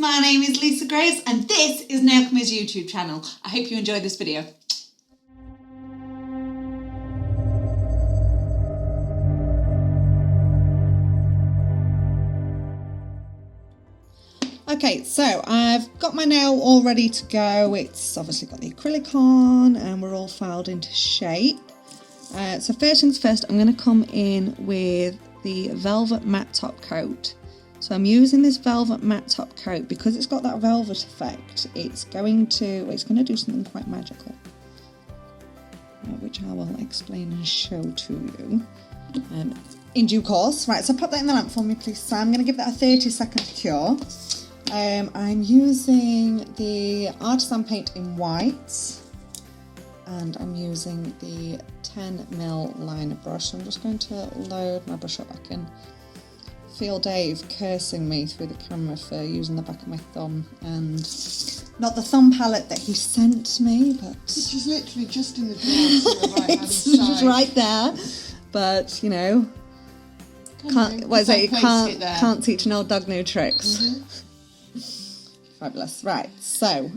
my name is Lisa Grace and this is Nailchemy's YouTube channel. I hope you enjoyed this video. Okay, so I've got my nail all ready to go. It's obviously got the acrylic on and we're all filed into shape. So first things first, I'm going to come in with the velvet matte top coat. So I'm using this velvet matte top coat because it's got that velvet effect. It's going to do something quite magical, which I will explain and show to you in due course. Right, so pop that in the lamp for me, please, Sam. I'm going to give that a 30-second cure. I'm using the artisan paint in white and I'm using the 10mm liner brush. So I'm just going to load my brush up. I can feel Dave cursing me through the camera for using the back of my thumb and not the thumb palette that he sent me, but which is literally just in the drawer to the right hand it's side. just right there. But you know, can't teach an old dog new tricks. Fabulous. Right, so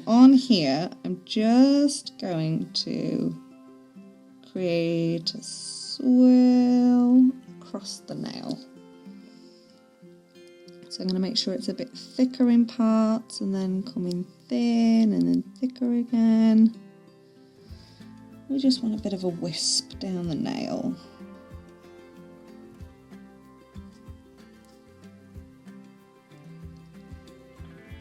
on here I'm just going to create a swirl across the nail. So I'm going to make sure it's a bit thicker in parts and then coming thin and then thicker again. We just want a bit of a wisp down the nail.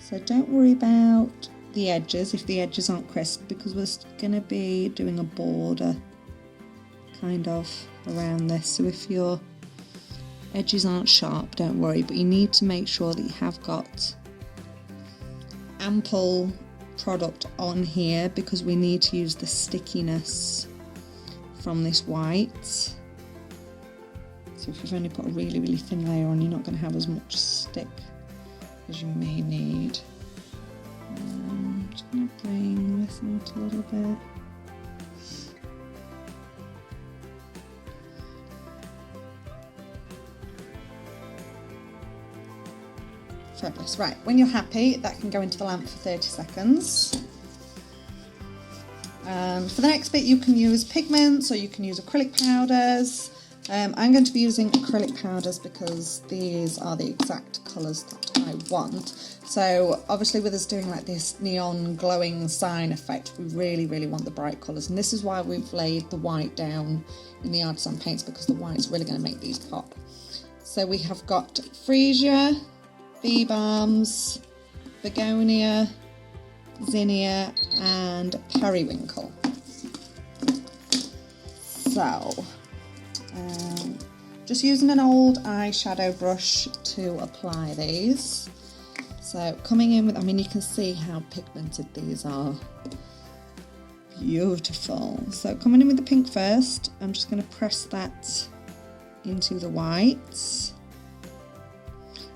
So don't worry about the edges if the edges aren't crisp, because we're going to be doing a border kind of around this. So if your edges aren't sharp, don't worry, but you need to make sure that you have got ample product on here because we need to use the stickiness from this white. So if you've only put a really, really thin layer on, you're not going to have as much stick as you may need. I'm just going to bring this out a little bit. Fabulous. Right, when you're happy, that can go into the lamp for 30 seconds. For the next bit, you can use pigments or you can use acrylic powders. I'm going to be using acrylic powders because these are the exact colours that I want. So obviously with us doing like this neon glowing sign effect, we really, really want the bright colours. And this is why we've laid the white down in the artisan paints, because the white's really going to make these pop. So we have got freesia, bee balms, begonia, zinnia and periwinkle. So just using an old eyeshadow brush to apply these. So coming in with, I mean, you can see how pigmented these are. Beautiful. So coming in with the pink first, I'm just going to press that into the white.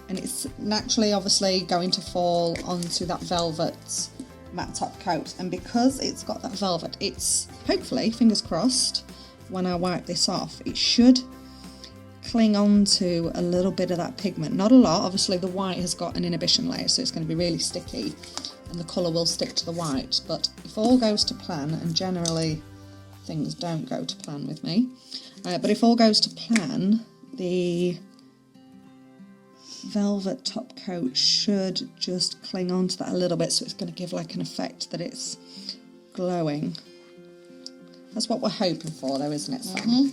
And it's naturally obviously going to fall onto that velvet matte top coat. And because it's got that velvet, it's hopefully, fingers crossed, when I wipe this off, it should cling on to a little bit of that pigment. Not a lot, obviously the white has got an inhibition layer, so it's going to be really sticky and the colour will stick to the white. But if all goes to plan, and generally things don't go to plan with me, but if all goes to plan, the velvet top coat should just cling on to that a little bit, so it's going to give like an effect that it's glowing. That's what we're hoping for though, isn't it, Sam?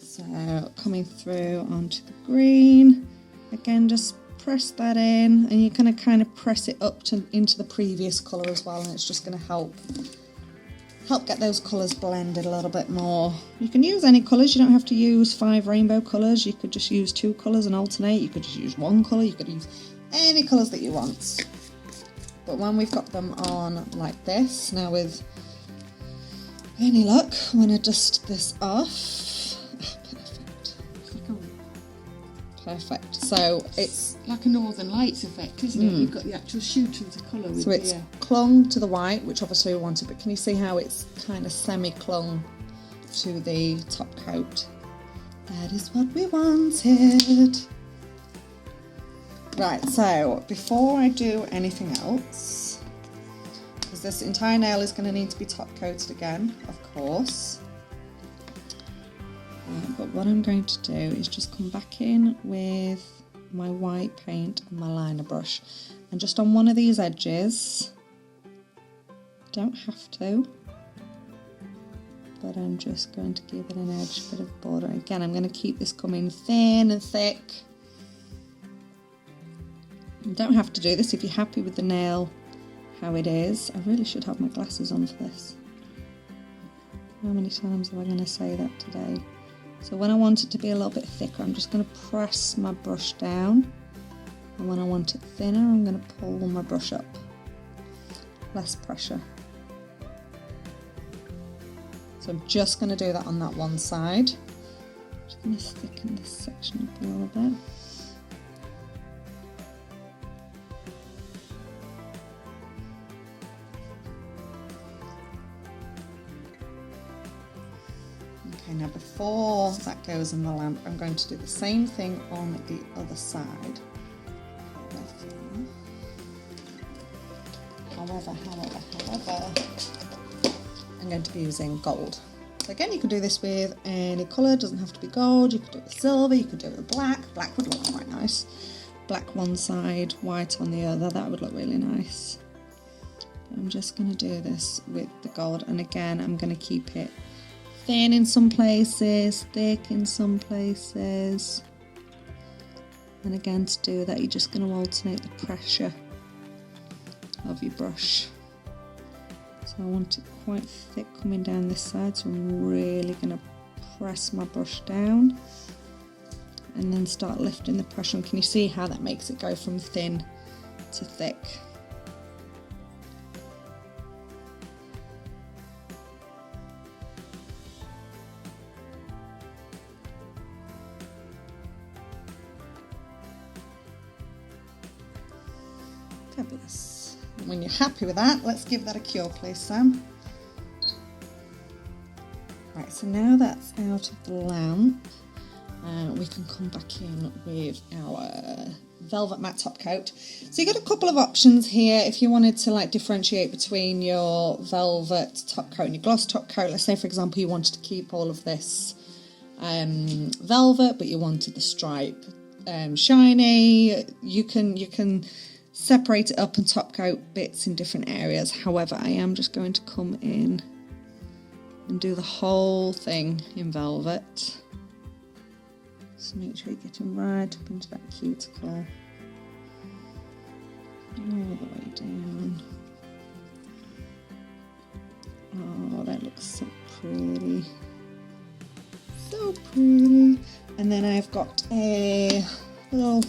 So coming through onto the green, again just press that in and you're going to kind of press it up into the previous colour as well, and it's just going to help get those colours blended a little bit more. You can use any colours, you don't have to use 5 rainbow colours, you could just use 2 colours and alternate, you could just use 1 colour, you could use any colours that you want. But when we've got them on like this, now with any luck, when I dust this off, perfect. So it's like a Northern Lights effect, isn't it? You've got the actual shoot of the colour with so it's clung to the white, which obviously we wanted, but can you see how it's kind of semi-clung to the top coat? That is what we wanted. Right, so before I do anything else, because this entire nail is going to need to be top coated again, of course. But what I'm going to do is just come back in with my white paint and my liner brush, and just on one of these edges, don't have to, but I'm just going to give it an edge, bit of border. Again, I'm going to keep this coming thin and thick. You don't have to do this if you're happy with the nail how it is. I really should have my glasses on for this. How many times am I going to say that today? So when I want it to be a little bit thicker, I'm just going to press my brush down. And when I want it thinner, I'm going to pull my brush up. Less pressure. So I'm just going to do that on that one side. Just going to thicken this section up a little bit. Okay, now before that goes in the lamp, I'm going to do the same thing on the other side. However, I'm going to be using gold. So again, you can do this with any colour, it doesn't have to be gold. You could do it with silver, you could do it with black. Black would look quite nice. Black one side, white on the other, that would look really nice. But I'm just going to do this with the gold, and again, I'm going to keep it thin in some places, thick in some places. And again, to do that, you're just going to alternate the pressure of your brush. So I want it quite thick coming down this side, so I'm really going to press my brush down and then start lifting the pressure. And can you see how that makes it go from thin to thick? Fabulous. And when you're happy with that, let's give that a cure, please, Sam. Right, so now that's out of the lamp, we can come back in with our velvet matte top coat. So you've got a couple of options here if you wanted to like differentiate between your velvet top coat and your gloss top coat. Let's say, for example, you wanted to keep all of this velvet, but you wanted the stripe shiny. You can separate it up and top coat bits in different areas. However, I am just going to come in and do the whole thing in velvet. So make sure you're getting right up into that cuticle. All the way down. Oh, that looks so pretty. So pretty. And then I've got a little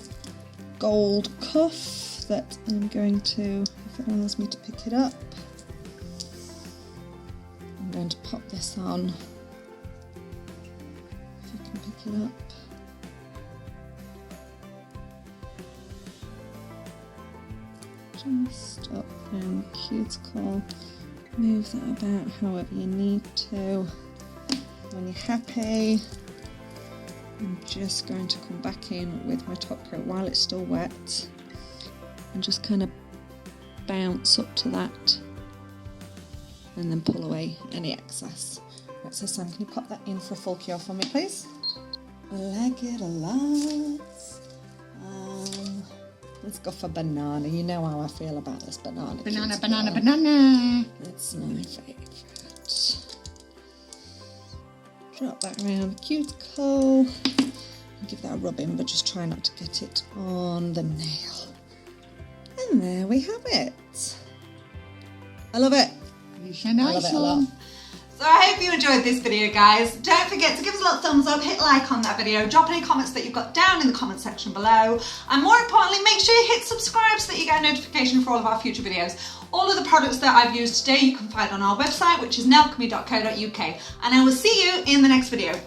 gold cuff that I'm going to, if it allows me to pick it up, I'm going to pop this on, if I can pick it up. Just up around the cuticle, move that about however you need to. When you're happy, I'm just going to come back in with my top coat while it's still wet and just kind of bounce up to that and then pull away any excess. Right, so Sam, can you pop that in for a full cure for me, please? I like it a lot. Let's go for banana. You know how I feel about this banana. Banana, banana, banana. It's my favourite. Drop that around the cuticle. Give that a rub in, but just try not to get it on the nail. And there we have it. I love it. I love it a lot. So I hope you enjoyed this video, guys. Don't forget to give us a little thumbs up, hit like on that video, drop any comments that you've got down in the comment section below, and more importantly, make sure you hit subscribe so that you get a notification for all of our future videos. All of the products that I've used today you can find on our website, which is nailchemy.co.uk, and I will see you in the next video.